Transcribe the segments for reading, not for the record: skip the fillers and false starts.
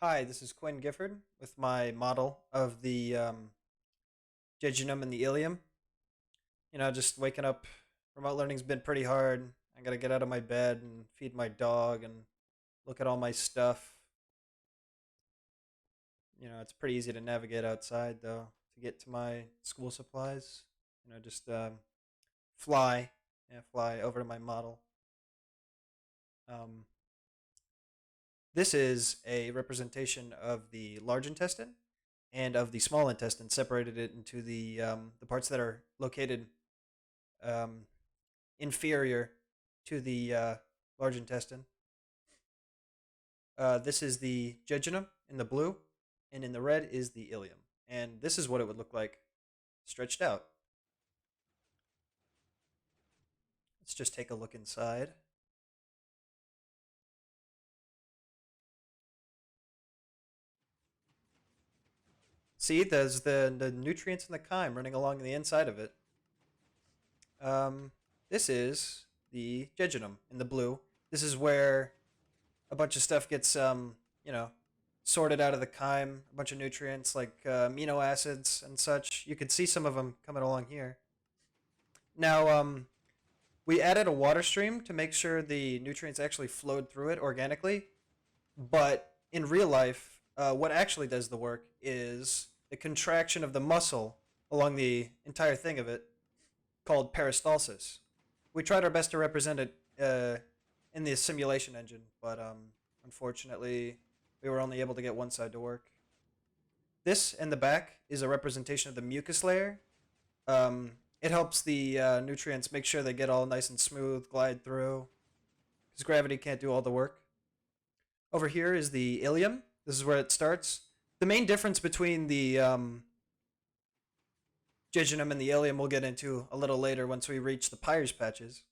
Hi, this is Quinn Gifford with my model of the Jejunum and the Ileum. Just waking up. Remote learning's been pretty hard. I gotta get out of my bed and feed my dog and look at all my stuff. It's pretty easy to navigate outside though to get to my school supplies. Just fly, fly over to my model. Um, this is a representation of the large intestine and of the small intestine, separated it into the parts that are located um, inferior to the large intestine. This is the jejunum in the blue, and in the red is the ileum. And this is what it would look like stretched out. Let's just take a look inside. See, there's the nutrients in the chyme running along the inside of it. Um, this is the jejunum in the blue. This is where a bunch of stuff gets sorted out of the chyme, a bunch of nutrients like amino acids and such. You can see some of them coming along here. Now, we added a water stream to make sure the nutrients actually flowed through it organically. But in real life, what actually does the work is the contraction of the muscle along the entire thing of it, called peristalsis. We tried our best to represent it in the simulation engine, but unfortunately, we were only able to get one side to work. This in the back is a representation of the mucus layer. It helps the nutrients make sure they get all nice and smooth, glide through, because gravity can't do all the work. Over here is the ileum. This is where it starts. The main difference between the jejunum and the ileum we'll get into a little later once we reach the Peyer's patches.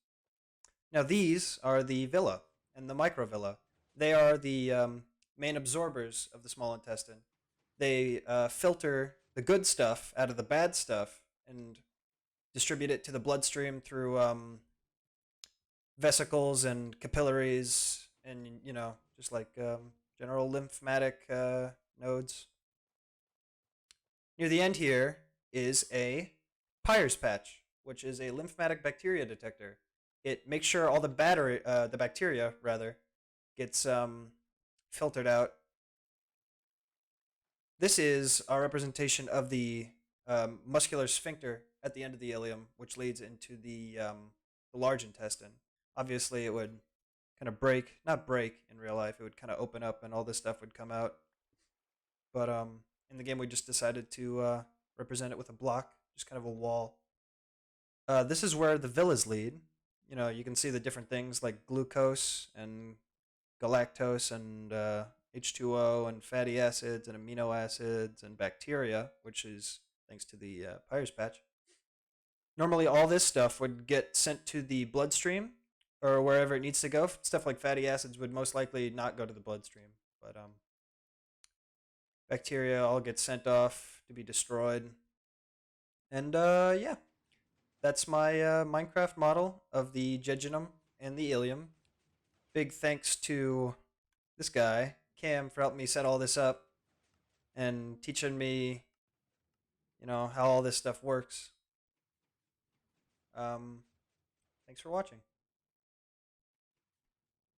Now these are the villi and the microvilli. They are the main absorbers of the small intestine. They filter the good stuff out of the bad stuff and distribute it to the bloodstream through vesicles and capillaries and, just like general lymphatic nodes. Near the end here is a Peyer's patch, which is a lymphatic bacteria detector. It makes sure all the bacteria rather, gets filtered out. This is our representation of the muscular sphincter at the end of the ileum, which leads into the large intestine. Obviously, it would kind of not break in real life. It would kind of open up, and all this stuff would come out. But in the game, we just decided to represent it with a block, just kind of a wall. This is where the villas lead. You can see the different things like glucose and galactose and H2O and fatty acids and amino acids and bacteria, which is thanks to the Peyer's patch. Normally, all this stuff would get sent to the bloodstream or wherever it needs to go. Stuff like fatty acids would most likely not go to the bloodstream, but bacteria all get sent off to be destroyed. And yeah, that's my Minecraft model of the Jejunum and the Ileum. Big thanks to this guy, Cam, for helping me set all this up and teaching me, how all this stuff works. Um, Thanks for watching.